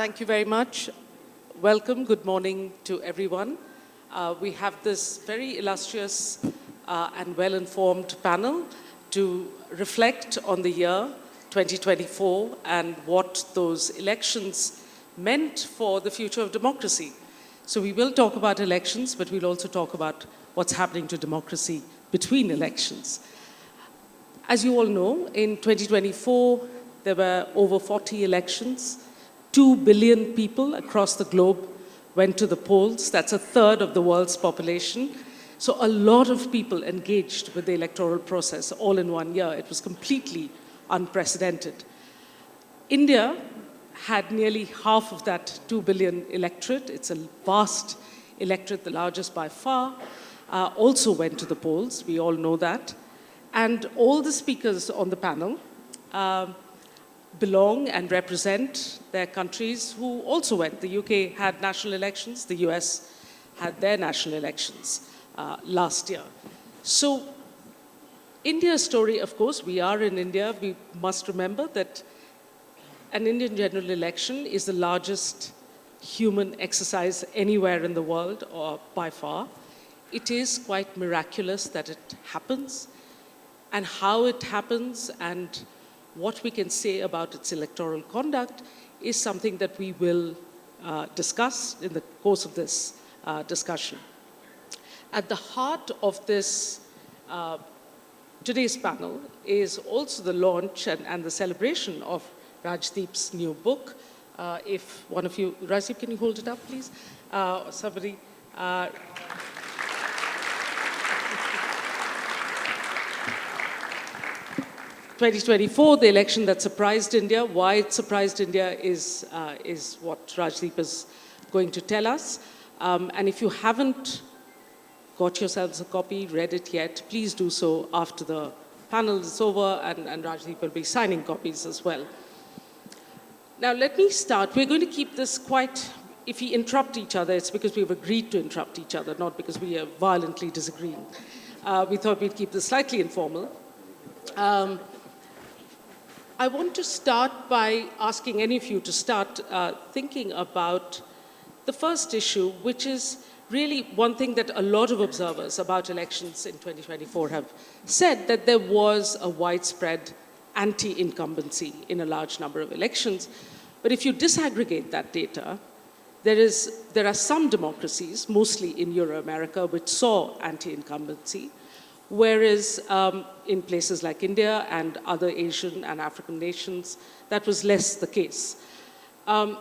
Thank you very much. Welcome, good morning to everyone. We have this very illustrious and well-informed panel to reflect on the year 2024 and what those elections meant for the future of democracy. So we will talk about elections, but we'll also talk about what's happening to democracy between elections. As you all know, in 2024, there were over 40 elections. 2 billion people across the globe went to the polls. That's a third of the world's population. So a lot of people engaged with the electoral process all in one year. It was completely unprecedented. India had nearly half of that 2 billion electorate. It's a vast electorate, the largest by far, also went to the polls. We all know that. And all the speakers on the panel belong and represent their countries who also went. The UK had national elections. The US had their national elections last year. So India's story, of course, we are in India. We must remember that an Indian general election is the largest human exercise anywhere in the world, or by far. It is quite miraculous that it happens, and how it happens and what we can say about its electoral conduct is something that we will discuss in the course of this discussion. At the heart of this today's panel is also the launch and the celebration of Rajdeep's new book. If one of you, Rajdeep, can you hold it up, please? Somebody. 2024, the election that surprised India. Why it surprised India is what Rajdeep is going to tell us. And if you haven't got yourselves a copy, read it yet, please do so after the panel is over, and Rajdeep will be signing copies as well. Now, let me start. We're going to keep this quite, if we interrupt each other, it's because we've agreed to interrupt each other, not because we are violently disagreeing. We thought we'd keep this slightly informal. I want to start by asking any of you to start thinking about the first issue, which is really one thing that a lot of observers about elections in 2024 have said, that there was a widespread anti-incumbency in a large number of elections. But if you disaggregate that data, there are some democracies, mostly in Euro-America, which saw anti-incumbency, whereas in places like India and other Asian and African nations, that was less the case. Can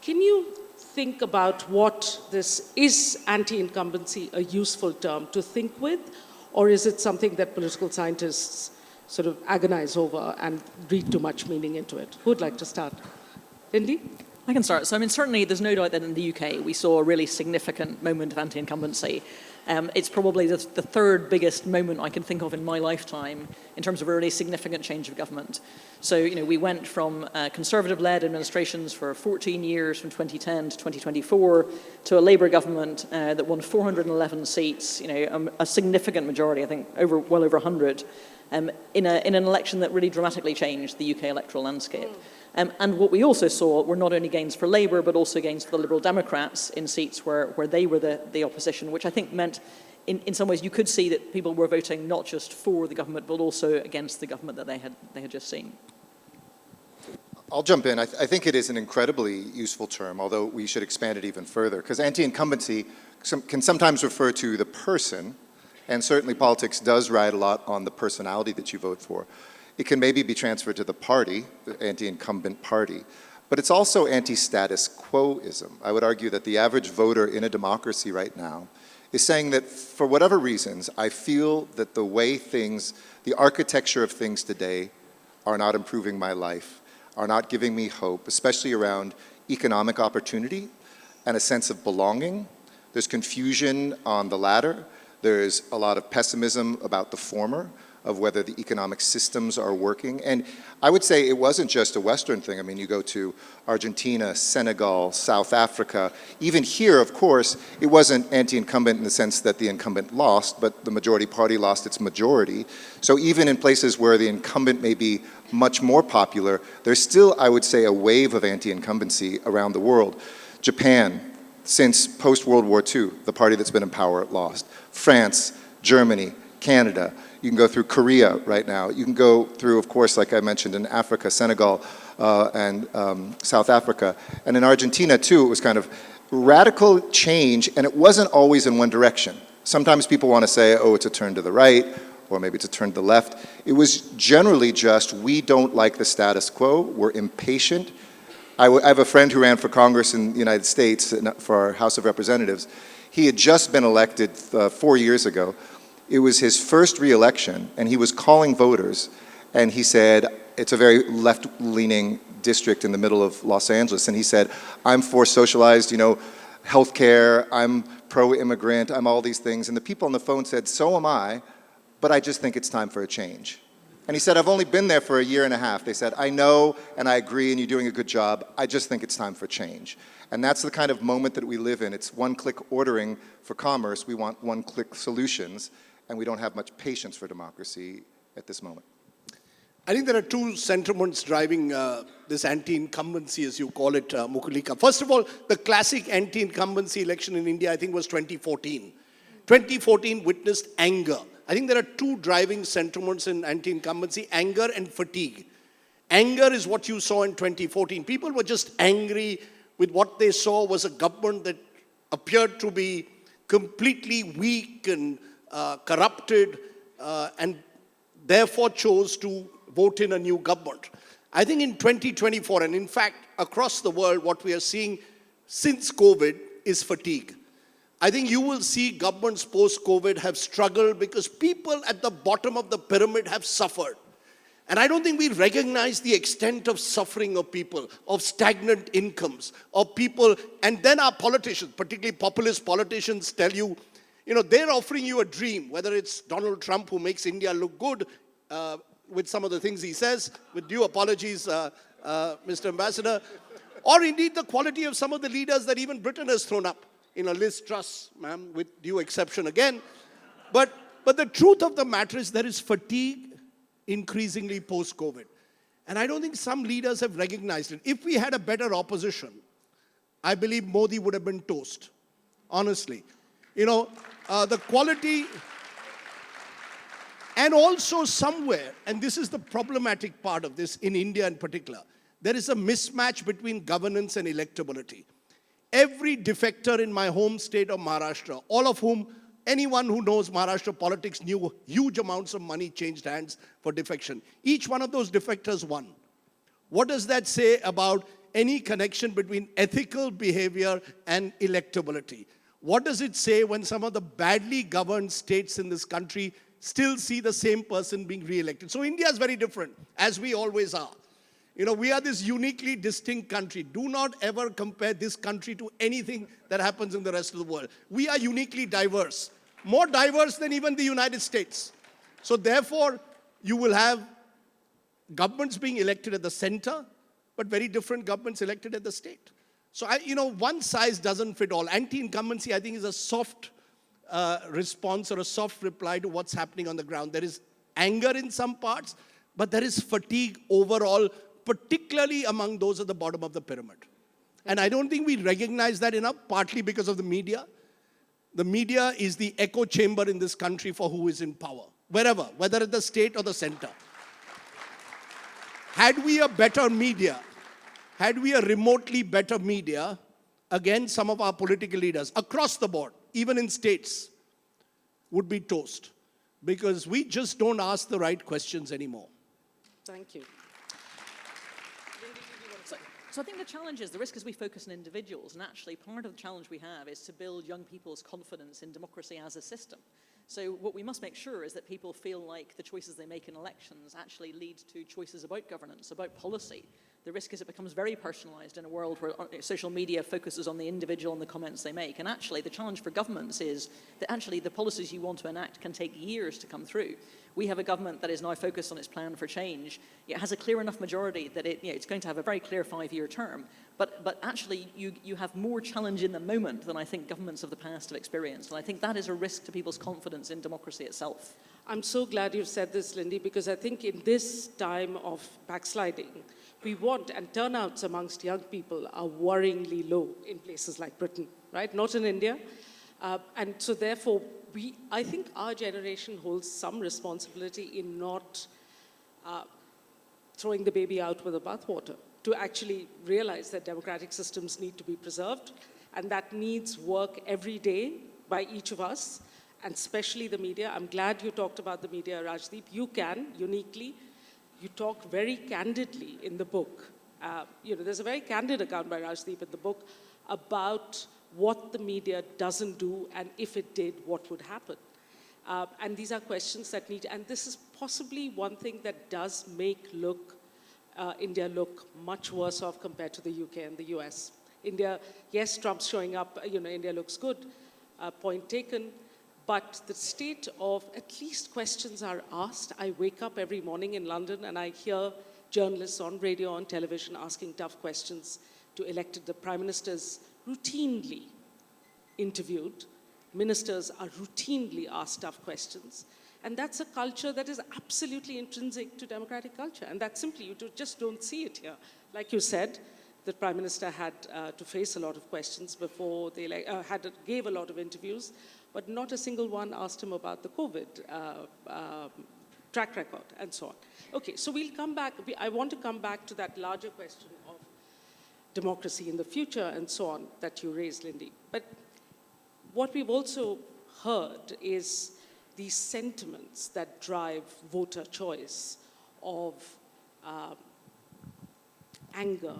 you think about what this is, anti-incumbency, a useful term to think with, or is it something that political scientists sort of agonize over and read too much meaning into it? Who'd like to start? Lindy? I can start. So, certainly there's no doubt that in the UK we saw a really significant moment of anti-incumbency. It's probably the third biggest moment I can think of in my lifetime in terms of a really significant change of government. So, we went from Conservative-led administrations for 14 years, from 2010 to 2024, to a Labour government that won 411 seats, a significant majority, I think, well over 100, in an election that really dramatically changed the UK electoral landscape. And what we also saw were not only gains for Labour, but also gains for the Liberal Democrats in seats where they were the opposition, which I think meant, in some ways, you could see that people were voting not just for the government, but also against the government that they had just seen. I'll jump in. I think it is an incredibly useful term, although we should expand it even further, because anti-incumbency can sometimes refer to the person, and certainly politics does ride a lot on the personality that you vote for. It can maybe be transferred to the party, the anti-incumbent party, but it's also anti-status quo-ism. I would argue that the average voter in a democracy right now is saying that for whatever reasons, I feel that the way things, the architecture of things today are not improving my life, are not giving me hope, especially around economic opportunity and a sense of belonging. There's confusion on the latter. There's a lot of pessimism about the former, of whether the economic systems are working. And I would say it wasn't just a Western thing. I mean, you go to Argentina, Senegal, South Africa. Even here, of course, it wasn't anti-incumbent in the sense that the incumbent lost, but the majority party lost its majority. So even in places where the incumbent may be much more popular, there's still, I would say, a wave of anti-incumbency around the world. Japan, since post-World War II, the party that's been in power lost. France, Germany, Canada. You can go through Korea right now. You can go through, of course, like I mentioned, in Africa, Senegal, and South Africa. And in Argentina, too, it was kind of radical change, and it wasn't always in one direction. Sometimes people want to say, oh, it's a turn to the right, or maybe it's a turn to the left. It was generally just, we don't like the status quo, we're impatient. I have a friend who ran for Congress in the United States for our House of Representatives. He had just been elected 4 years ago. It was his first re-election, and he was calling voters, and he said, it's a very left-leaning district in the middle of Los Angeles, and he said, I'm for socialized, healthcare, I'm pro-immigrant, I'm all these things, and the people on the phone said, so am I, but I just think it's time for a change. And he said, I've only been there for a year and a half. They said, I know, and I agree, and you're doing a good job, I just think it's time for change. And that's the kind of moment that we live in. It's one-click ordering for commerce, we want one-click solutions, and we don't have much patience for democracy at this moment. I think there are two sentiments driving this anti-incumbency, as you call it, Mukulika. First of all, the classic anti-incumbency election in India, I think, was 2014. 2014 witnessed anger. I think there are two driving sentiments in anti-incumbency, anger and fatigue. Anger is what you saw in 2014. People were just angry with what they saw was a government that appeared to be completely weak and corrupted, and therefore chose to vote in a new government. I think in 2024, and in fact, across the world, what we are seeing since COVID is fatigue. I think you will see governments post-COVID have struggled because people at the bottom of the pyramid have suffered. And I don't think we recognize the extent of suffering of people, of stagnant incomes, of people, and then our politicians, particularly populist politicians, tell you, they're offering you a dream, whether it's Donald Trump who makes India look good with some of the things he says, with due apologies, Mr. Ambassador, or indeed the quality of some of the leaders that even Britain has thrown up. Liz Truss, ma'am, with due exception again. But the truth of the matter is there is fatigue increasingly post-COVID. And I don't think some leaders have recognized it. If we had a better opposition, I believe Modi would have been toast, honestly. The quality, and also somewhere, and this is the problematic part of this in India in particular, there is a mismatch between governance and electability. Every defector in my home state of Maharashtra, all of whom, anyone who knows Maharashtra politics knew huge amounts of money changed hands for defection. Each one of those defectors won. What does that say about any connection between ethical behavior and electability? What does it say when some of the badly governed states in this country still see the same person being re-elected? So India is very different, as we always are. We are this uniquely distinct country. Do not ever compare this country to anything that happens in the rest of the world. We are uniquely diverse, more diverse than even the United States. So therefore, you will have governments being elected at the center, but very different governments elected at the state. So, one size doesn't fit all. Anti-incumbency, I think, is a soft response or a soft reply to what's happening on the ground. There is anger in some parts, but there is fatigue overall, particularly among those at the bottom of the pyramid. And I don't think we recognize that enough, partly because of the media. The media is the echo chamber in this country for who is in power, wherever, whether at the state or the center. Had we a better media, had we a remotely better media, again, some of our political leaders across the board, even in states, would be toast. Because we just don't ask the right questions anymore. Thank you. So I think the challenge is, the risk is we focus on individuals, and actually part of the challenge we have is to build young people's confidence in democracy as a system. So what we must make sure is that people feel like the choices they make in elections actually lead to choices about governance, about policy, The risk is it becomes very personalised in a world where social media focuses on the individual and the comments they make. And actually, the challenge for governments is that actually the policies you want to enact can take years to come through. We have a government that is now focused on its plan for change. It has a clear enough majority that it's going to have a very clear 5-year term. But actually, you have more challenge in the moment than I think governments of the past have experienced. And I think that is a risk to people's confidence in democracy itself. I'm so glad you've said this, Lindy, because I think in this time of backsliding, we want, and turnouts amongst young people are worryingly low in places like Britain, right? Not in India. And so therefore, I think our generation holds some responsibility in not throwing the baby out with the bathwater, to actually realize that democratic systems need to be preserved, and that needs work every day by each of us, and especially the media. I'm glad you talked about the media, Rajdeep. You can, uniquely. You talk very candidly in the book. There's a very candid account by Rajdeep in the book about what the media doesn't do, and if it did, what would happen. And these are questions that need, and this is possibly one thing that does make India look much worse off compared to the UK and the US. India, yes, Trump's showing up, India looks good, point taken. But the state of, at least questions are asked. I wake up every morning in London and I hear journalists on radio, on television asking tough questions to elected. The prime ministers routinely interviewed. Ministers are routinely asked tough questions. And that's a culture that is absolutely intrinsic to democratic culture. And that simply, you just don't see it here. Like you said, the Prime Minister had to face a lot of questions before they gave a lot of interviews, but not a single one asked him about the COVID track record and so on. Okay, so we'll come back. I want to come back to that larger question of democracy in the future and so on that you raised, Lindy. But what we've also heard is these sentiments that drive voter choice of anger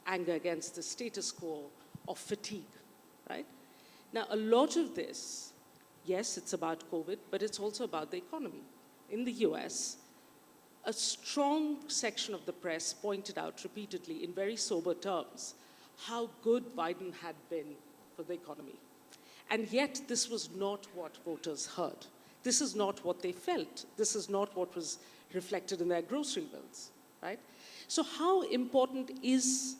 against the status quo, of fatigue, right? Now, a lot of this, yes, it's about COVID, but it's also about the economy. In the US, a strong section of the press pointed out repeatedly in very sober terms how good Biden had been for the economy. And yet, this was not what voters heard. This is not what they felt. This is not what was reflected in their grocery bills, right? So how important is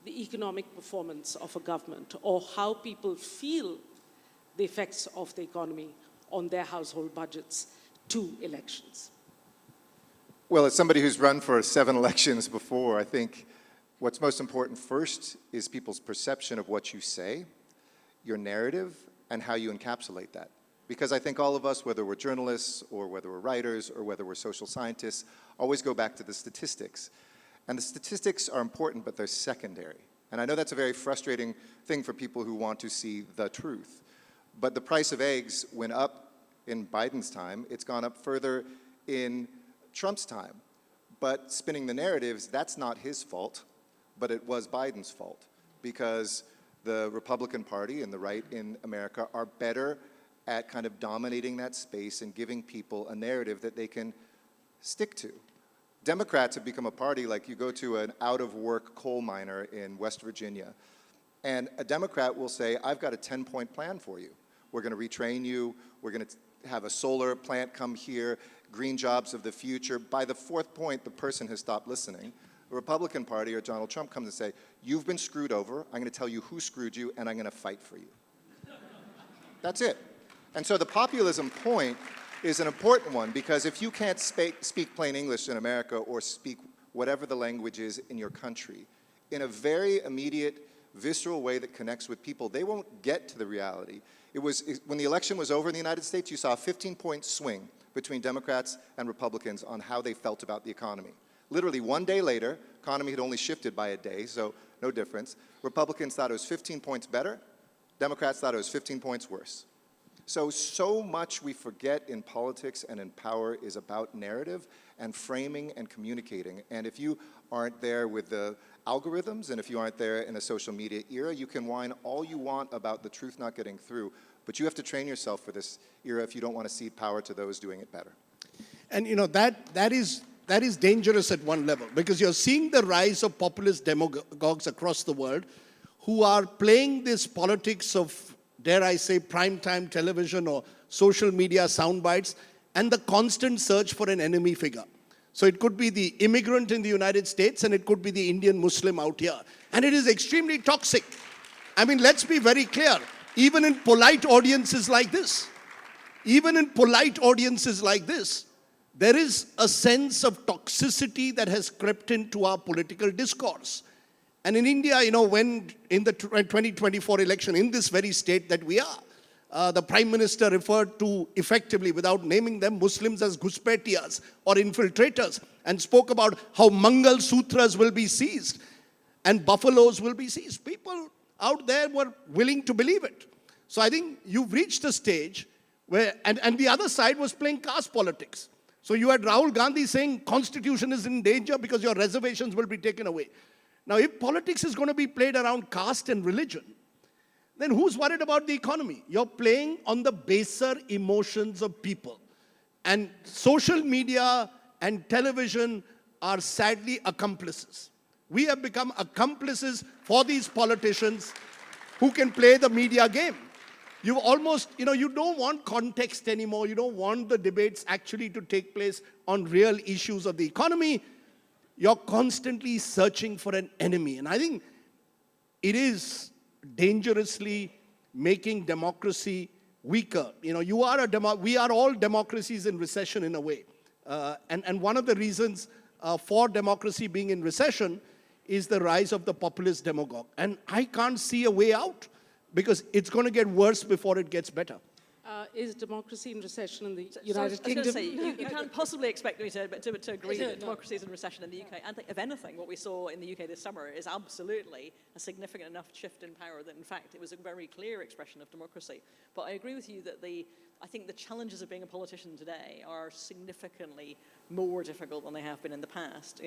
the economic performance of a government, or how people feel the effects of the economy on their household budgets to elections? Well, as somebody who's run for 7 elections before, I think what's most important first is people's perception of what you say, your narrative, and how you encapsulate that. Because I think all of us, whether we're journalists or whether we're writers or whether we're social scientists, always go back to the statistics. And the statistics are important, but they're secondary. And I know that's a very frustrating thing for people who want to see the truth. But the price of eggs went up in Biden's time. It's gone up further in Trump's time. But spinning the narratives, that's not his fault, but it was Biden's fault. Because the Republican Party and the right in America are better at kind of dominating that space and giving people a narrative that they can stick to. Democrats have become a party like you go to an out-of-work coal miner in West Virginia, and a Democrat will say, I've got a 10-point plan for you. We're going to retrain you. We're going to have a solar plant come here, green jobs of the future. By the 4th point, the person has stopped listening. The Republican Party or Donald Trump comes and say, you've been screwed over. I'm going to tell you who screwed you, and I'm going to fight for you. That's it. And so the populism point is an important one, because if you can't speak plain English in America or speak whatever the language is in your country in a very immediate, visceral way that connects with people, they won't get to the reality. When the election was over in the United States, you saw a 15-point swing between Democrats and Republicans on how they felt about the economy. Literally 1 day later, economy had only shifted by a day, so no difference. Republicans thought it was 15 points better. Democrats thought it was 15 points worse. So much we forget in politics and in power is about narrative and framing and communicating. And if you aren't there with the algorithms, and if you aren't there in a social media era, you can whine all you want about the truth not getting through. But you have to train yourself for this era if you don't want to cede power to those doing it better. And that is that is dangerous at one level, because you're seeing the rise of populist demagogues across the world who are playing this politics of, dare I say, primetime television or social media sound bites, and the constant search for an enemy figure. So it could be the immigrant in the United States, and it could be the Indian Muslim out here. And it is extremely toxic. I mean, let's be very clear. Even in polite audiences like this, there is a sense of toxicity that has crept into our political discourse. And in India, when in the 2024 election, in this very state that we are, the Prime Minister referred to, effectively, without naming them, Muslims as Ghuspetiyas or infiltrators, and spoke about how Mangal Sutras will be seized and buffaloes will be seized. People out there were willing to believe it. So I think you've reached a stage where, and the other side was playing caste politics. So you had Rahul Gandhi saying constitution is in danger because your reservations will be taken away. Now, if politics is going to be played around caste and religion, then who's worried about the economy? You're playing on the baser emotions of people. And social media and television are sadly accomplices. We have become accomplices for these politicians who can play the media game. You've almost, you don't want context anymore. You don't want the debates actually to take place on real issues of the economy. You're constantly searching for an enemy. And I think it is dangerously making democracy weaker. We are all democracies in recession in a way. And one of the reasons for democracy being in recession is the rise of the populist demagogue. And I can't see a way out, because it's going to get worse before it gets better. Is democracy in recession in the United Kingdom? I was going to say, you can't possibly expect me to agree that democracy is in recession in the UK. And if anything, what we saw in the UK this summer is absolutely a significant enough shift in power that, in fact, it was a very clear expression of democracy. But I agree with you that I think the challenges of being a politician today are significantly more difficult than they have been in the past.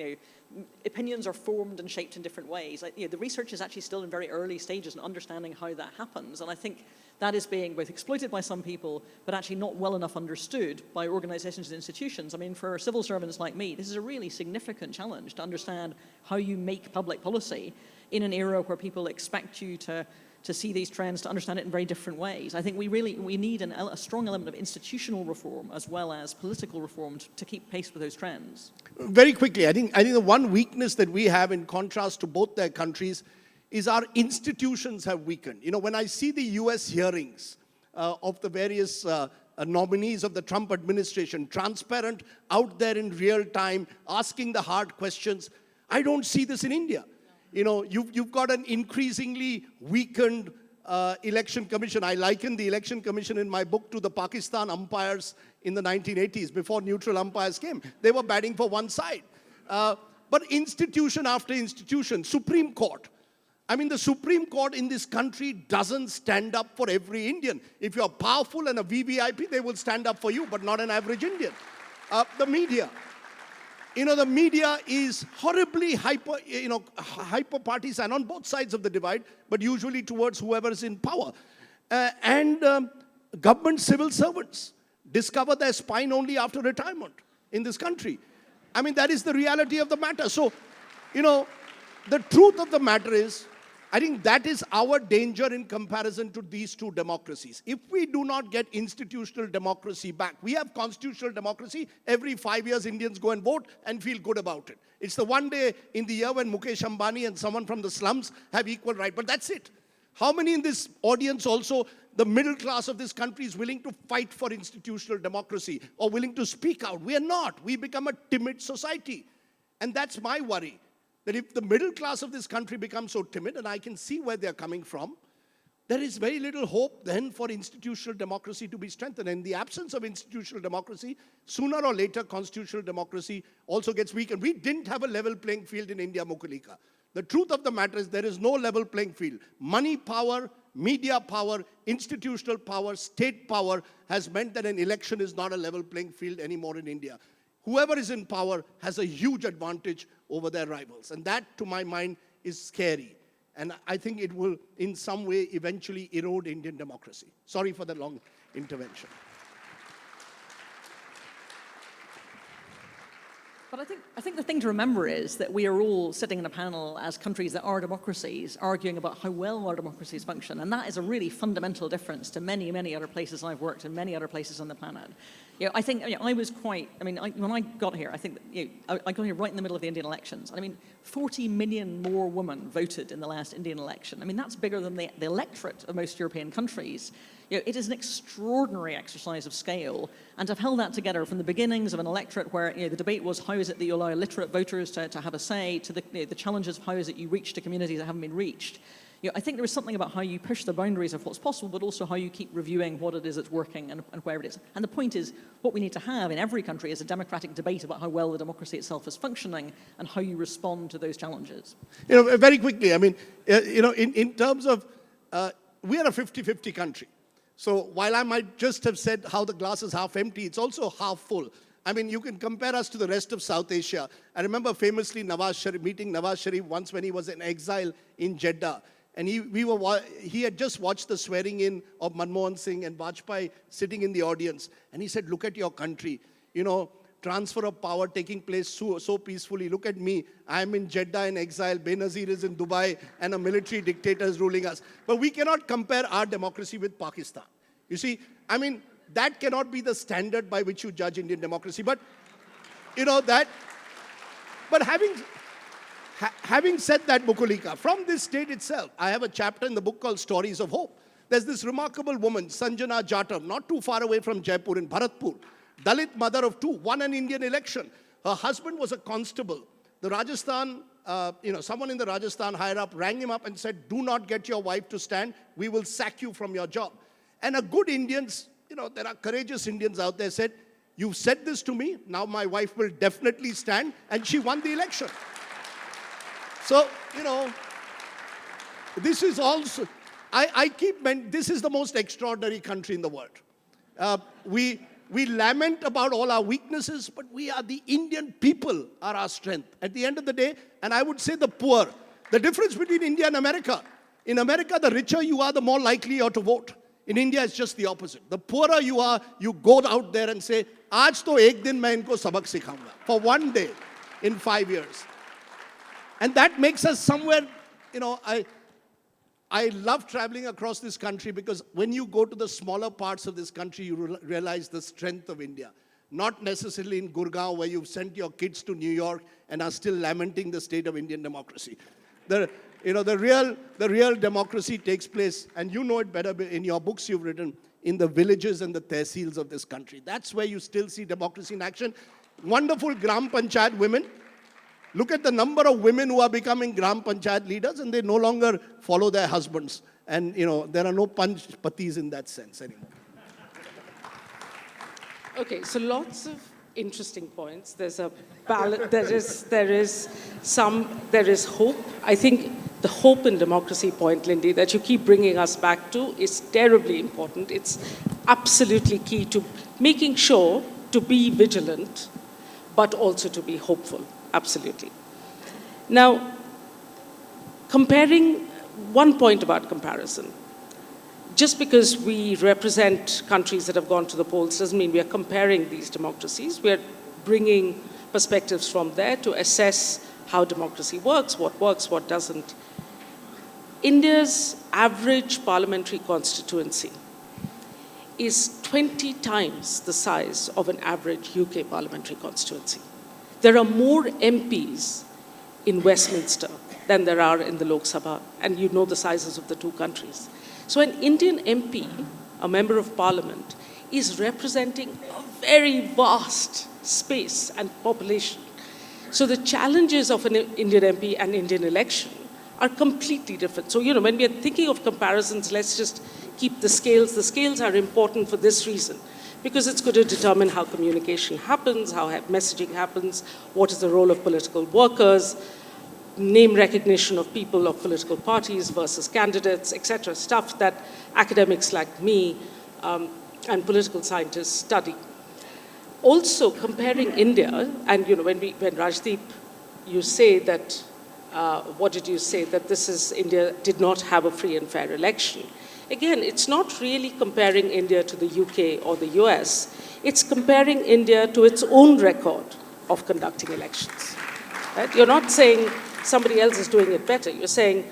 Opinions are formed and shaped in different ways. The research is actually still in very early stages in understanding how that happens. And I think that is being both exploited by some people, but actually not well enough understood by organizations and institutions. I mean, for civil servants like me, this is a really significant challenge to understand how you make public policy in an era where people expect you to see these trends, to understand it in very different ways. I think we need a strong element of institutional reform as well as political reform to keep pace with those trends. Very quickly, I think the one weakness that we have in contrast to both their countries is our institutions have weakened. When I see the US hearings of the various nominees of the Trump administration, transparent, out there in real time, asking the hard questions, I don't see this in India. You've got an increasingly weakened election commission. I liken the election commission in my book to the Pakistan umpires in the 1980s, before neutral umpires came. They were batting for one side. But institution after institution, Supreme Court. I mean, the Supreme Court in this country doesn't stand up for every Indian. If you're powerful and a VVIP, they will stand up for you, but not an average Indian. The media. The media is horribly hyper partisan on both sides of the divide, but usually towards whoever is in power. And government civil servants discover their spine only after retirement in this country. I mean, that is the reality of the matter. So, the truth of the matter is, I think that is our danger in comparison to these two democracies. If we do not get institutional democracy back, we have constitutional democracy. Every 5 years, Indians go and vote and feel good about it. It's the one day in the year when Mukesh Ambani and someone from the slums have equal right, but that's it. How many in this audience also, the middle class of this country, is willing to fight for institutional democracy or willing to speak out? We are not. We become a timid society. And that's my worry. That if the middle class of this country becomes so timid, and I can see where they're coming from, there is very little hope then for institutional democracy to be strengthened. And in the absence of institutional democracy, sooner or later, constitutional democracy also gets weakened. We didn't have a level playing field in India, Mukulika. The truth of the matter is there is no level playing field. Money power, media power, institutional power, state power has meant that an election is not a level playing field anymore in India. Whoever is in power has a huge advantage over their rivals. And that, to my mind, is scary. And I think it will, in some way, eventually erode Indian democracy. Sorry for the long intervention. But I think the thing to remember is that we are all sitting in a panel as countries that are democracies arguing about how well our democracies function. And that is a really fundamental difference to many, many other places I've worked in, many other places on the planet. I think I was quite, when I got here, I think I got here right in the middle of the Indian elections. 40 million more women voted in the last Indian election. That's bigger than the electorate of most European countries. It is an extraordinary exercise of scale, and I've held that together from the beginnings of an electorate where the debate was how is it that you allow illiterate voters to have a say, to the challenges of how is it you reach to communities that haven't been reached. I think there is something about how you push the boundaries of what's possible, but also how you keep reviewing what it is that's working and where it is. And the point is, what we need to have in every country is a democratic debate about how well the democracy itself is functioning and how you respond to those challenges. Very quickly, in terms of, we are a 50-50 country. So while I might just have said how the glass is half empty, it's also half full. You can compare us to the rest of South Asia. I remember famously meeting Nawaz Sharif once when he was in exile in Jeddah. And he had just watched the swearing in of Manmohan Singh and Vajpayee sitting in the audience. And he said, look at your country, transfer of power taking place so peacefully. Look at me, I'm in Jeddah in exile, Benazir is in Dubai, and a military dictator is ruling us. But we cannot compare our democracy with Pakistan. You see, that cannot be the standard by which you judge Indian democracy. But, having said that, Mukulika, from this state itself, I have a chapter in the book called Stories of Hope. There's this remarkable woman, Sanjana Jatam, not too far away from Jaipur in Bharatpur, Dalit mother of two, won an Indian election. Her husband was a constable. The Rajasthan, someone in the Rajasthan higher up rang him up and said, do not get your wife to stand, we will sack you from your job. And a good Indians, there are courageous Indians out there, said, you've said this to me, now my wife will definitely stand, and she won the election. So, this is also, this is the most extraordinary country in the world. We lament about all our weaknesses, but the Indian people are our strength. At the end of the day, and I would say the poor, the difference between India and America, in America, the richer you are, the more likely you are to vote. In India, it's just the opposite. The poorer you are, you go out there and say, Aaj to ek din main inko sabak sikhaunga. For one day in 5 years. And that makes us somewhere, I love traveling across this country because when you go to the smaller parts of this country, you realize the strength of India. Not necessarily in Gurgaon, where you've sent your kids to New York and are still lamenting the state of Indian democracy. The real democracy takes place, and you know it better in your books you've written, in the villages and the tehsils of this country. That's where you still see democracy in action. Wonderful Gram Panchayat women. Look at the number of women who are becoming Gram Panchayat leaders, and they no longer follow their husbands. And, there are no panch patis in that sense anymore. Okay, so lots of interesting points. There's a balance. there is hope. I think the hope in democracy point, Lindy, that you keep bringing us back to is terribly important. It's absolutely key to making sure to be vigilant, but also to be hopeful. Absolutely. Now, one point about comparison. Just because we represent countries that have gone to the polls doesn't mean we are comparing these democracies. We are bringing perspectives from there to assess how democracy works, what doesn't. India's average parliamentary constituency is 20 times the size of an average UK parliamentary constituency. There are more MPs in Westminster than there are in the Lok Sabha, and you know the sizes of the two countries. So an Indian MP, a member of parliament, is representing a very vast space and population. So the challenges of an Indian MP and Indian election are completely different. So, when we are thinking of comparisons, let's just keep the scales. The scales are important for this reason, because it's going to determine how communication happens, how messaging happens, what is the role of political workers, name recognition of people of political parties versus candidates, etc., stuff that academics like me and political scientists study. Also, comparing India, and when Rajdeep, you say that, what did you say, that India did not have a free and fair election. Again, it's not really comparing India to the UK or the US. It's comparing India to its own record of conducting elections. Right? You're not saying somebody else is doing it better. You're saying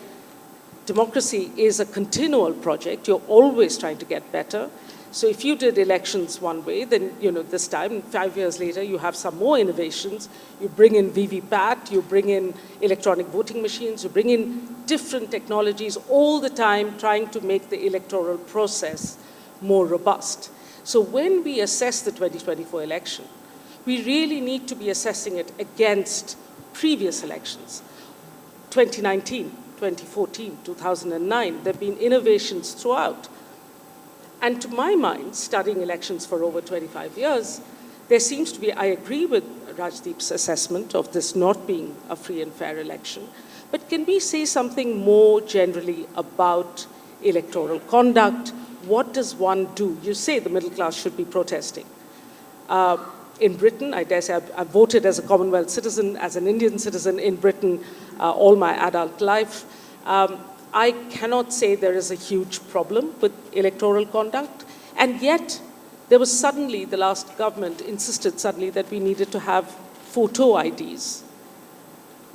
democracy is a continual project. You're always trying to get better. So if you did elections one way, then this time, 5 years later, you have some more innovations. You bring in VVPAT, you bring in electronic voting machines, you bring in different technologies all the time, trying to make the electoral process more robust. So when we assess the 2024 election, we really need to be assessing it against previous elections. 2019, 2014, 2009, there have been innovations throughout. And to my mind, studying elections for over 25 years, there seems to be, I agree with Rajdeep's assessment of this not being a free and fair election, but can we say something more generally about electoral conduct? What does one do? You say the middle class should be protesting. In Britain, I dare say, I've voted as a Commonwealth citizen, as an Indian citizen in Britain all my adult life. I cannot say there is a huge problem with electoral conduct, and yet there was suddenly, the last government insisted suddenly that we needed to have photo IDs.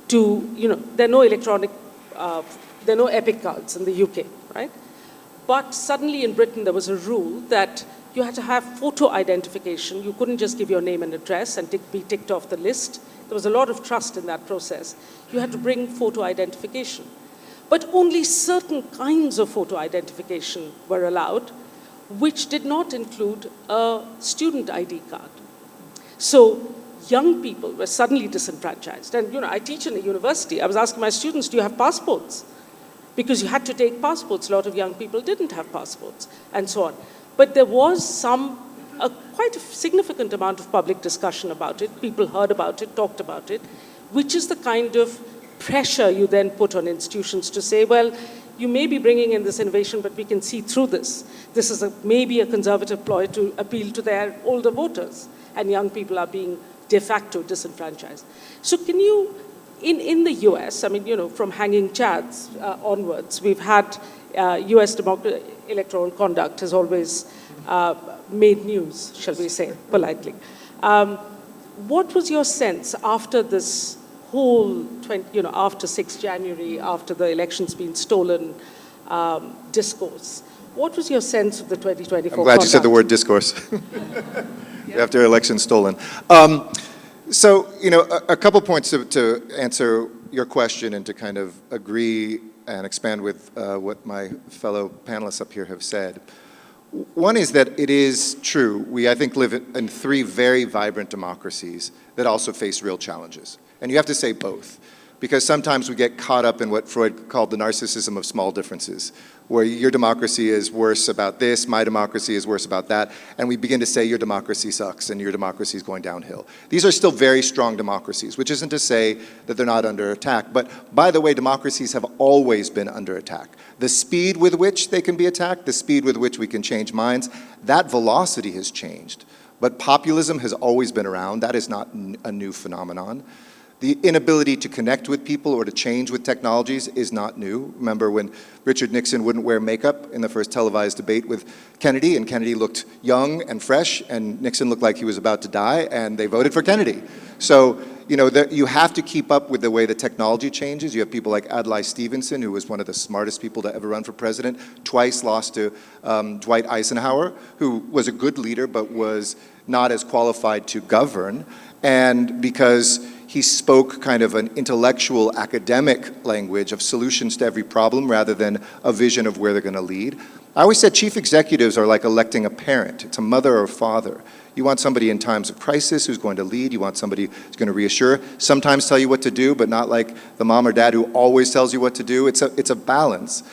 There are no electronic, there are no EPIC cards in the UK, right? But suddenly in Britain there was a rule that you had to have photo identification. You couldn't just give your name and address and be ticked off the list. There was a lot of trust in that process. You had to bring photo identification. But only certain kinds of photo identification were allowed, which did not include a student ID card. So young people were suddenly disenfranchised. And I teach in a university. I was asking my students, do you have passports? Because you had to take passports. A lot of young people didn't have passports, and so on. But there was quite a significant amount of public discussion about it. People heard about it, talked about it, which is the kind of pressure you then put on institutions to say, well, you may be bringing in this innovation, but we can see through this. This is maybe a conservative ploy to appeal to their older voters, and young people are being de facto disenfranchised. So can you, in the US, from hanging chads onwards, we've had US electoral conduct has always made news, shall we say, politely. What was your sense after this whole, after 6 January, after the election's been stolen discourse? What was your sense of the 2024 I'm glad conduct? you said the word discourse. After election stolen. So, a couple points to answer your question and to kind of agree and expand with what my fellow panelists up here have said. One is that it is true, I think, live in 3 very vibrant democracies that also face real challenges. And you have to say both, because sometimes we get caught up in what Freud called the narcissism of small differences, where your democracy is worse about this, my democracy is worse about that, and we begin to say your democracy sucks and your democracy is going downhill. These are still very strong democracies, which isn't to say that they're not under attack. But by the way, democracies have always been under attack. The speed with which they can be attacked, the speed with which we can change minds, that velocity has changed. But populism has always been around. That is not a new phenomenon. The inability to connect with people or to change with technologies is not new. Remember when Richard Nixon wouldn't wear makeup in the first televised debate with Kennedy, and Kennedy looked young and fresh, and Nixon looked like he was about to die, and they voted for Kennedy. So, you have to keep up with the way the technology changes. You have people like Adlai Stevenson, who was one of the smartest people to ever run for president, twice lost to Dwight Eisenhower, who was a good leader but was not as qualified to govern, and because he spoke kind of an intellectual, academic language of solutions to every problem rather than a vision of where they're going to lead. I always said chief executives are like electing a parent. It's a mother or a father. You want somebody in times of crisis who's going to lead. You want somebody who's going to reassure, sometimes tell you what to do, but not like the mom or dad who always tells you what to do. It's a balance.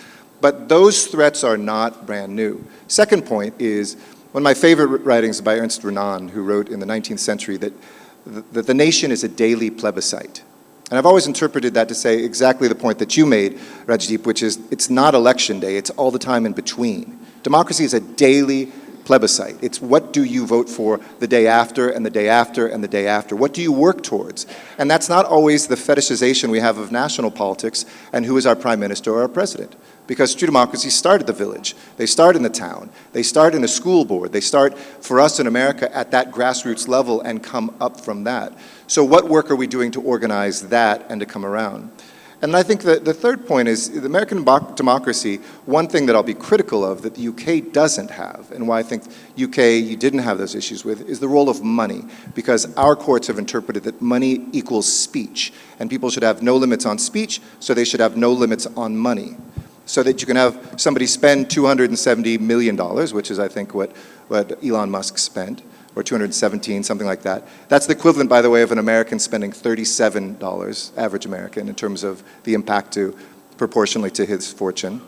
But those threats are not brand new. Second point is, one of my favorite writings by Ernst Renan, who wrote in the 19th century that the nation is a daily plebiscite. And I've always interpreted that to say exactly the point that you made, Rajdeep, which is it's not election day, it's all the time in between. Democracy is a daily plebiscite. It's what do you vote for the day after and the day after and the day after? What do you work towards? And that's not always the fetishization we have of national politics and who is our prime minister or our president. Because true democracy start at the village. They start in the town. They start in a school board. They start, for us in America, at that grassroots level and come up from that. So what work are we doing to organize that and to come around? And I think that the third point is the American democracy, one thing that I'll be critical of that the UK doesn't have, and why I think UK you didn't have those issues with, is the role of money. Because our courts have interpreted that money equals speech. And people should have no limits on speech, so they should have no limits on money. So that you can have somebody spend $270 million, which is I think what Elon Musk spent, or 217, something like that. That's the equivalent, by the way, of an American spending $37, average American, in terms of the impact proportionally to his fortune,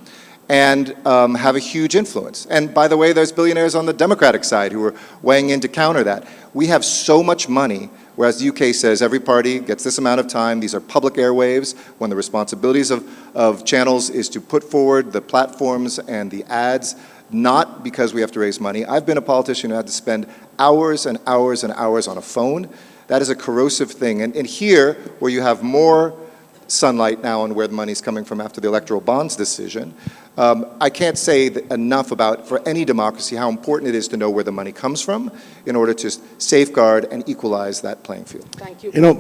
and have a huge influence. And by the way, there's billionaires on the Democratic side who are weighing in to counter that. We have so much money, whereas the UK says every party gets this amount of time. These are public airwaves, when the responsibilities of channels is to put forward the platforms and the ads, not because we have to raise money. I've been a politician who had to spend hours and hours and hours on a phone. That is a corrosive thing. And here, where you have more sunlight now on where the money's coming from after the electoral bonds decision, I can't say enough about, for any democracy, how important it is to know where the money comes from in order to safeguard and equalize that playing field. Thank you. You know,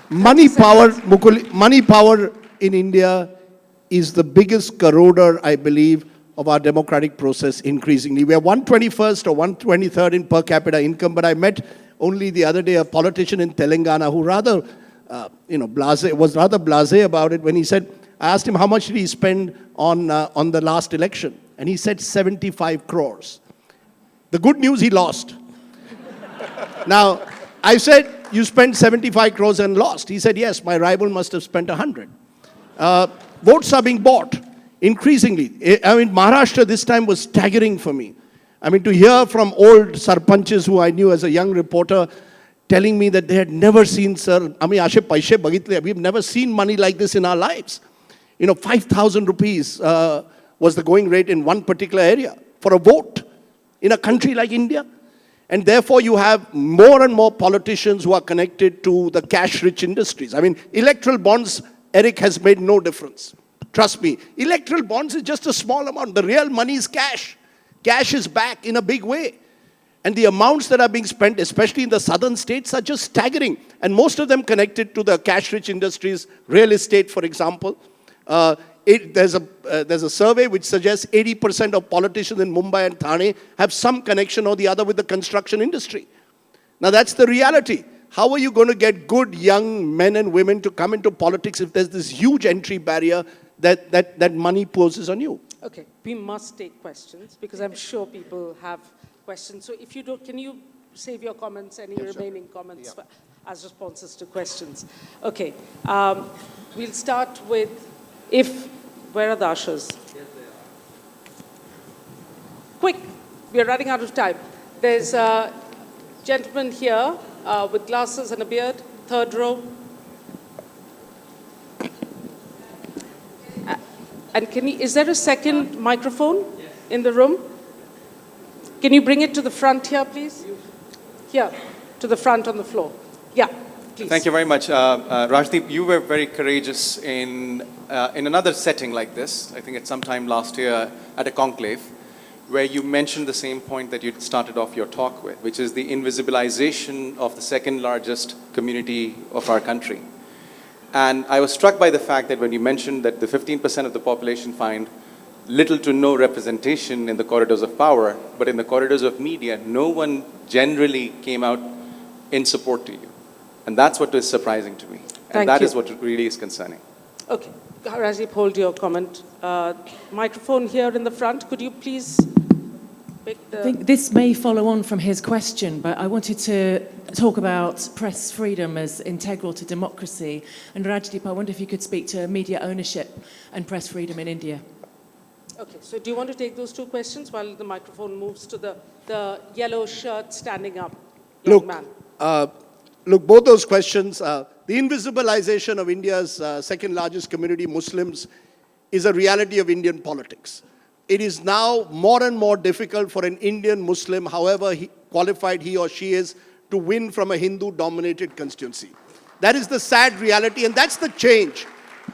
money power in India is the biggest corroder, I believe, of our democratic process increasingly. We are 121st or 123rd in per capita income, but I met only the other day a politician in Telangana who was rather blasé about it when he said, I asked him how much did he spend on the last election, and he said 75 crores. The good news, he lost. Now, I said, you spent 75 crores and lost. He said, yes, my rival must have spent 100. Votes are being bought increasingly. I mean, Maharashtra this time was staggering for me. I mean, to hear from old sarpanches who I knew as a young reporter telling me that they had never seen, sir, I mean, ashe paise bagitle, we've never seen money like this in our lives. You know, 5,000 rupees was the going rate in one particular area for a vote in a country like India. And therefore, you have more and more politicians who are connected to the cash-rich industries. I mean, electoral bonds, Eric, has made no difference. Trust me, electoral bonds is just a small amount. The real money is cash. Cash is back in a big way. And the amounts that are being spent, especially in the southern states, are just staggering. And most of them connected to the cash-rich industries, real estate, for example. There's a survey which suggests 80% of politicians in Mumbai and Thane have some connection or the other with the construction industry. Now that's the reality. How are you going to get good young men and women to come into politics if there's this huge entry barrier that money poses on you? Okay, we must take questions because I'm sure people have questions. So if you don't, can you save your comments, any remaining comments as responses to questions? Okay, we'll start with where are the ushers? Yes, they are. Quick, we are running out of time. There's a gentleman here with glasses and a beard, third row. And is there a second microphone in the room? Can you bring it to the front here, please? Here, to the front on the floor. Yeah, please. Thank you very much. Rajdeep, you were very courageous in another setting like this, I think at some time last year at a conclave, where you mentioned the same point that you started off your talk with, which is the invisibilization of the second largest community of our country. And I was struck by the fact that when you mentioned that the 15% of the population find little to no representation in the corridors of power, but in the corridors of media, no one generally came out in support to you. And that's what is surprising to me. And that is what really is concerning. Okay. Rajdeep, hold your comment. Microphone here in the front. Could you please pick the... I think this may follow on from his question, but I wanted to talk about press freedom as integral to democracy. And Rajdeep, I wonder if you could speak to media ownership and press freedom in India. Okay, so do you want to take those two questions while the microphone moves to the yellow shirt standing up young man? Look, both those questions, the invisibilization of India's second largest community, Muslims, is a reality of Indian politics. It is now more and more difficult for an Indian Muslim, however qualified he or she is, to win from a Hindu-dominated constituency. That is the sad reality, and that's the change.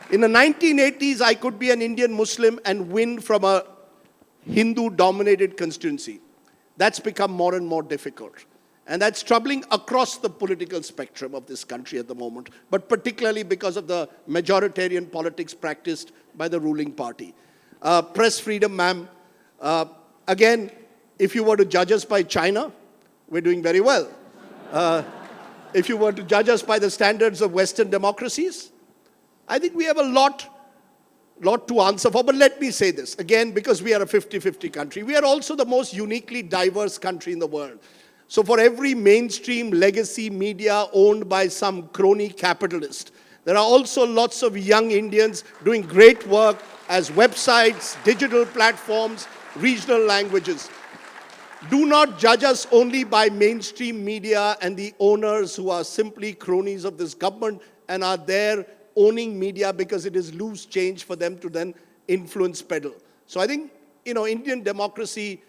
In the 1980s, I could be an Indian Muslim and win from a Hindu-dominated constituency. That's become more and more difficult. And that's troubling across the political spectrum of this country at the moment, but particularly because of the majoritarian politics practiced by the ruling party. Press freedom, ma'am. Again, if you were to judge us by China, we're doing very well. If you were to judge us by the standards of Western democracies, I think we have a lot to answer for. But let me say this, again, because we are a 50-50 country, we are also the most uniquely diverse country in the world. So for every mainstream legacy media owned by some crony capitalist, there are also lots of young Indians doing great work as websites, digital platforms, regional languages. Do not judge us only by mainstream media and the owners who are simply cronies of this government and are there owning media because it is loose change for them to then influence peddle. So I think, Indian democracy,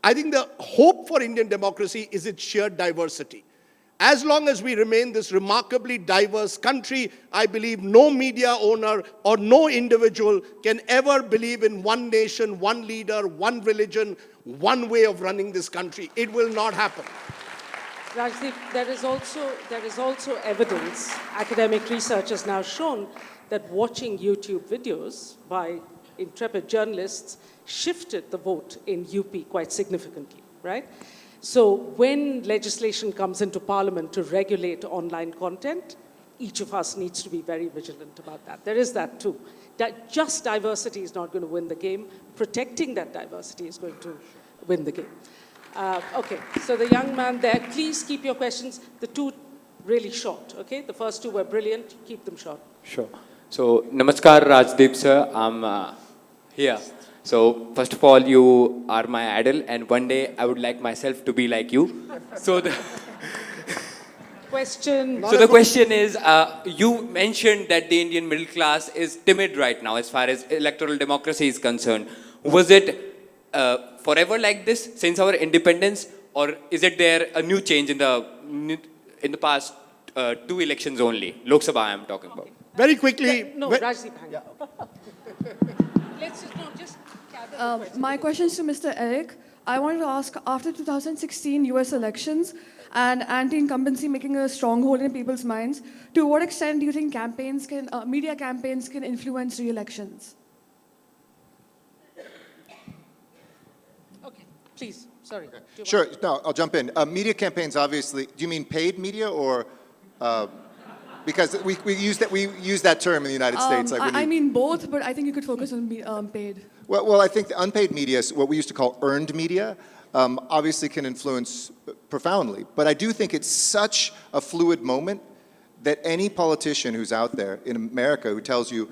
I think the hope for Indian democracy is its sheer diversity. As long as we remain this remarkably diverse country, I believe no media owner or no individual can ever believe in one nation, one leader, one religion, one way of running this country. It will not happen. Rajdeep, there is also evidence, academic research has now shown, that watching YouTube videos by intrepid journalists shifted the vote in UP quite significantly, right? So when legislation comes into Parliament to regulate online content, each of us needs to be very vigilant about that. There is that too. That just diversity is not going to win the game. Protecting that diversity is going to win the game. Okay, so the young man there, please keep your questions, the two really short, okay? The first two were brilliant, keep them short. Sure. So, Namaskar Rajdeep sir, I'm here. So, first of all, you are my idol and one day I would like myself to be like you. So the question is, you mentioned that the Indian middle class is timid right now as far as electoral democracy is concerned. Was it forever like this since our independence, or is it there a new change in the past two elections only? Lok Sabha I am talking about. Very quickly. Rajdeep, hang on. My question is to Mr. Eric. I wanted to ask, after 2016 US elections and anti-incumbency making a stronghold in people's minds, to what extent do you think media campaigns can influence re-elections? Okay, please, sorry. Sure, no, I'll jump in. Media campaigns, obviously, do you mean paid media or, because we use that term in the United States. I mean both, but I think you could focus on paid. Well, I think the unpaid media, what we used to call earned media, obviously can influence profoundly. But I do think it's such a fluid moment that any politician who's out there in America who tells you,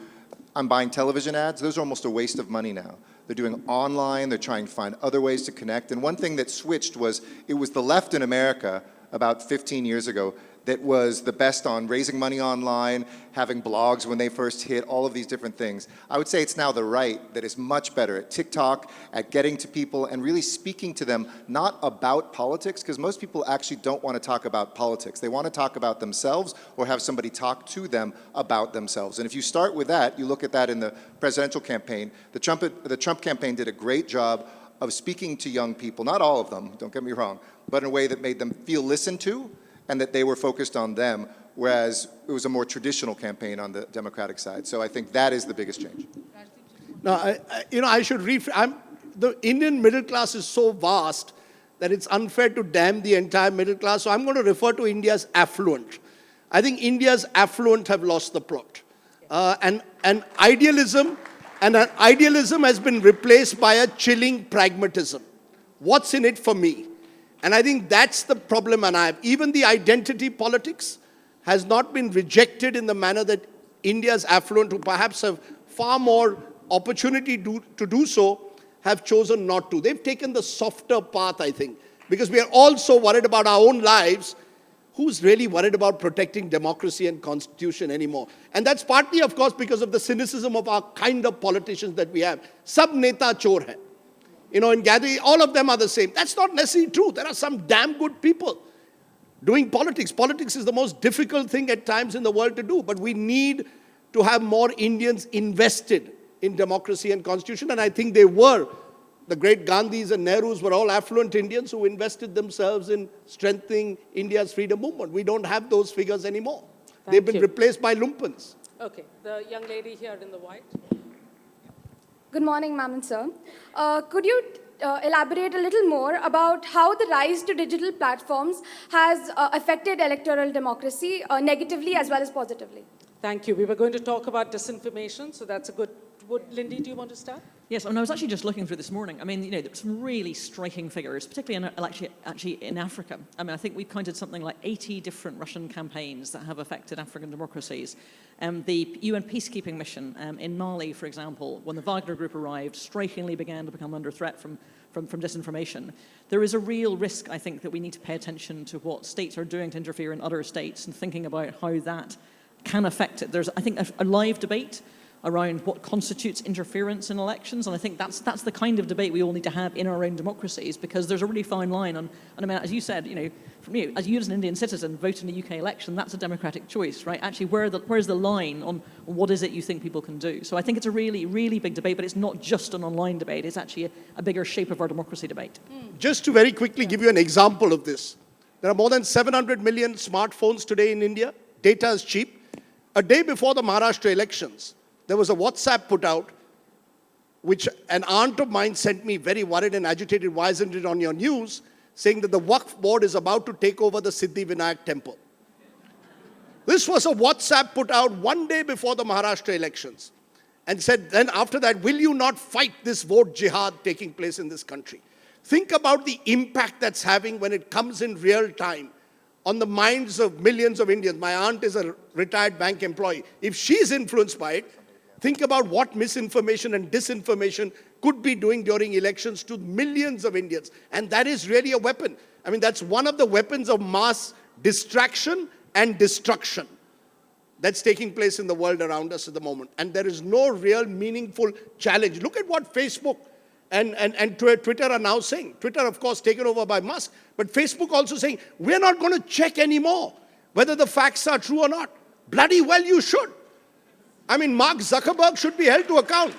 I'm buying television ads, those are almost a waste of money now. They're doing online, they're trying to find other ways to connect. And one thing that switched was, it was the left in America about 15 years ago that was the best on raising money online, having blogs when they first hit, all of these different things. I would say it's now the right that is much better at TikTok, at getting to people and really speaking to them, not about politics, because most people actually don't want to talk about politics. They want to talk about themselves or have somebody talk to them about themselves. And if you start with that, you look at that in the presidential campaign, the Trump campaign did a great job of speaking to young people, not all of them, don't get me wrong, but in a way that made them feel listened to, and that they were focused on them, whereas it was a more traditional campaign on the Democratic side. So I think that is the biggest change. Now, the Indian middle class is so vast that it's unfair to damn the entire middle class. So I'm going to refer to India's affluent. I think India's affluent have lost the plot. And idealism has been replaced by a chilling pragmatism. What's in it for me? And I think that's the problem, and even the identity politics has not been rejected in the manner that India's affluent, who perhaps have far more opportunity to do so, have chosen not to. They've taken the softer path, I think, because we are all so worried about our own lives. Who's really worried about protecting democracy and constitution anymore? And that's partly, of course, because of the cynicism of our kind of politicians that we have. Sab neta chor hai. In gathering, all of them are the same. That's not necessarily true. There are some damn good people doing politics. Politics is the most difficult thing at times in the world to do, but we need to have more Indians invested in democracy and constitution, and I think they were. The great Gandhis and Nehrus were all affluent Indians who invested themselves in strengthening India's freedom movement. We don't have those figures anymore. They've been replaced by lumpens. Okay, the young lady here in the white. Good morning, ma'am and sir. Could you elaborate a little more about how the rise to digital platforms has affected electoral democracy negatively as well as positively? Thank you. We were going to talk about disinformation, so that's a good... Lindy, do you want to start? Yes, I was actually just looking through this morning. I mean, there's some really striking figures, particularly actually in Africa. I mean, I think we've counted something like 80 different Russian campaigns that have affected African democracies. The UN peacekeeping mission in Mali, for example, when the Wagner group arrived, strikingly began to become under threat from disinformation. There is a real risk, I think, that we need to pay attention to what states are doing to interfere in other states and thinking about how that can affect it. There's, I think, a live debate around what constitutes interference in elections, and I think that's the kind of debate we all need to have in our own democracies, because there's a really fine line on, and I mean, as you said, from you, as an Indian citizen, vote in a UK election, that's a democratic choice, right? Actually, where's the line on what is it you think people can do? So I think it's a really, really big debate, but it's not just an online debate, it's actually a bigger shape of our democracy debate. Just to very quickly give you an example of this, there are more than 700 million smartphones today in India. Data is cheap. A day before the Maharashtra elections, there was a WhatsApp put out, which an aunt of mine sent me very worried and agitated, why isn't it on your news, saying that the Waqf board is about to take over the Siddhi Vinayak temple. This was a WhatsApp put out one day before the Maharashtra elections, and said, then after that, will you not fight this vote jihad taking place in this country? Think about the impact that's having when it comes in real time on the minds of millions of Indians. My aunt is a retired bank employee. If she's influenced by it, think about what misinformation and disinformation could be doing during elections to millions of Indians. And that is really a weapon. I mean, that's one of the weapons of mass distraction and destruction that's taking place in the world around us at the moment. And there is no real meaningful challenge. Look at what Facebook and Twitter are now saying. Twitter, of course, taken over by Musk, but Facebook also saying, we're not going to check anymore whether the facts are true or not. Bloody well you should. I mean, Mark Zuckerberg should be held to account.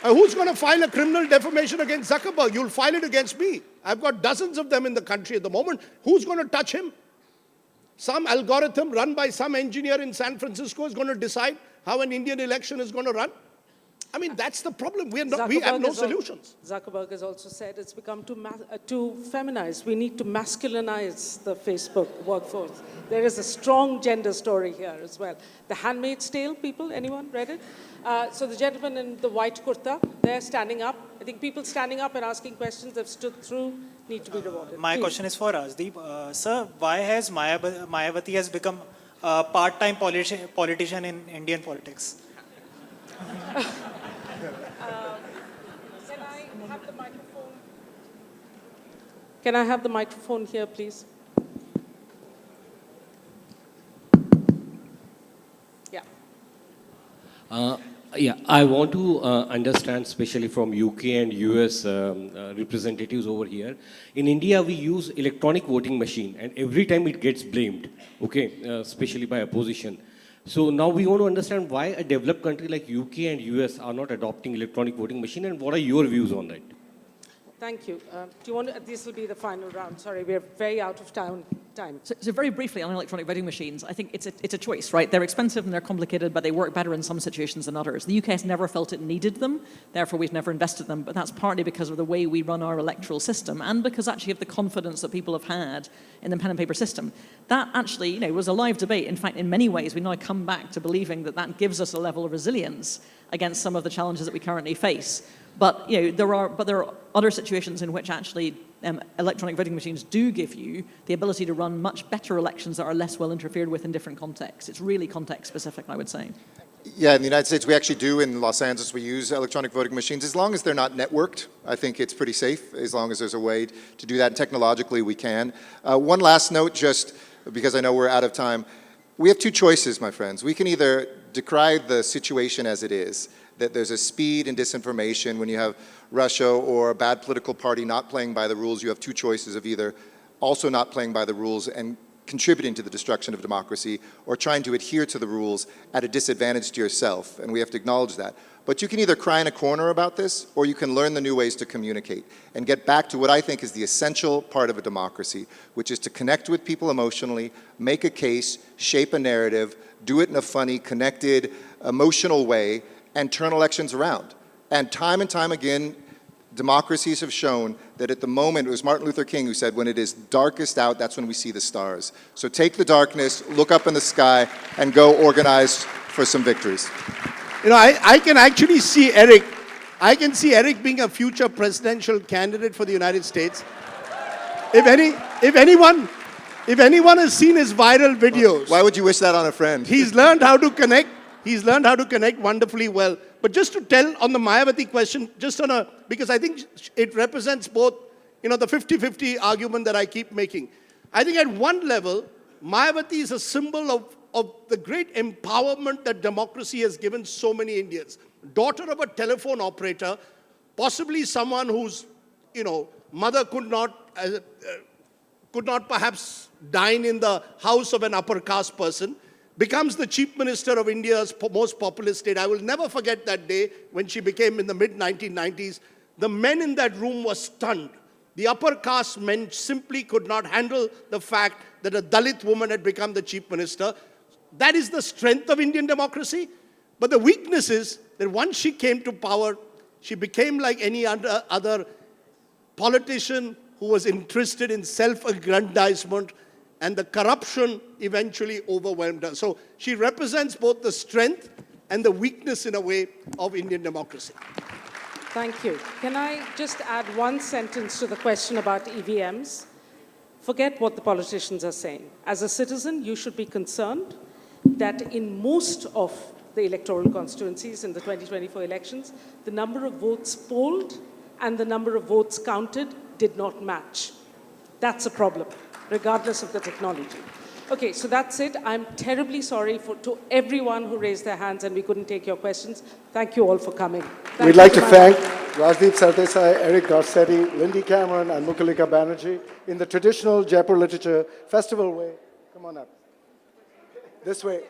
Who's going to file a criminal defamation against Zuckerberg? You'll file it against me. I've got dozens of them in the country at the moment. Who's going to touch him? Some algorithm run by some engineer in San Francisco is going to decide how an Indian election is going to run. I mean, that's the problem. We have no solutions. Zuckerberg has also said it's become too feminized. We need to masculinize the Facebook workforce. There is a strong gender story here as well. The Handmaid's Tale, people, anyone read it? So the gentleman in the white kurta, they're standing up. I think people standing up and asking questions they've stood through need to be rewarded. My question is for Rajdeep. Sir, why has Mayawati has become a part-time politician in Indian politics? Can I have the microphone here, please? Yeah. Yeah, I want to understand, especially from UK and US representatives over here. In India, we use electronic voting machine, and every time it gets blamed, okay, especially by opposition. So now we want to understand why a developed country like UK and US are not adopting electronic voting machine, and what are your views on that? Thank you. Do you want to, this will be the final round. Sorry, we're very out of time. So very briefly on electronic voting machines, I think it's a choice, right? They're expensive and they're complicated, but they work better in some situations than others. The UK has never felt it needed them, therefore we've never invested them, but that's partly because of the way we run our electoral system and because actually of the confidence that people have had in the pen and paper system. That actually, was a live debate. In fact, in many ways, we now come back to believing that that gives us a level of resilience against some of the challenges that we currently face. But there are other situations in which actually electronic voting machines do give you the ability to run much better elections that are less well interfered with in different contexts. It's really context specific, I would say. Yeah, in the United States, we actually do. In Los Angeles, we use electronic voting machines. As long as they're not networked, I think it's pretty safe, as long as there's a way to do that. And technologically, we can. One last note, just because I know we're out of time. We have two choices, my friends. We can either decry the situation as it is, that there's a speed in disinformation. When you have Russia or a bad political party not playing by the rules, you have two choices of either also not playing by the rules and contributing to the destruction of democracy or trying to adhere to the rules at a disadvantage to yourself, and we have to acknowledge that. But you can either cry in a corner about this, or you can learn the new ways to communicate and get back to what I think is the essential part of a democracy, which is to connect with people emotionally, make a case, shape a narrative, do it in a funny, connected, emotional way, and turn elections around. And time again, democracies have shown that at the moment, it was Martin Luther King who said, when it is darkest out, that's when we see the stars. So take the darkness, look up in the sky, and go organize for some victories. You know, I can actually see Eric. I can see Eric being a future presidential candidate for the United States. If anyone has seen his viral videos, Why would you wish that on a friend? he's learned how to connect. He's learned how to connect wonderfully well. But just to tell on the Mayawati question, because I think it represents both, the 50-50 argument that I keep making. I think at one level, Mayawati is a symbol of the great empowerment that democracy has given so many Indians. Daughter of a telephone operator, possibly someone whose, mother could not perhaps dine in the house of an upper caste person, becomes the chief minister of India's most populous state. I will never forget that day when she became in the mid-1990s. The men in that room were stunned. The upper caste men simply could not handle the fact that a Dalit woman had become the chief minister. That is the strength of Indian democracy. But the weakness is that once she came to power, she became like any other politician who was interested in self-aggrandizement, and the corruption eventually overwhelmed her. So she represents both the strength and the weakness, in a way, of Indian democracy. Thank you. Can I just add one sentence to the question about EVMs? Forget what the politicians are saying. As a citizen, you should be concerned that in most of the electoral constituencies in the 2024 elections, the number of votes polled and the number of votes counted did not match. That's a problem, regardless of the technology. Okay, so that's it. I'm terribly sorry to everyone who raised their hands and we couldn't take your questions. Thank you all for coming. We'd like to thank Rajdeep Sardesai, Eric Garcetti, Lindy Cameron, and Mukulika Banerjee in the traditional Jaipur Literature Festival way. Come on up. This way.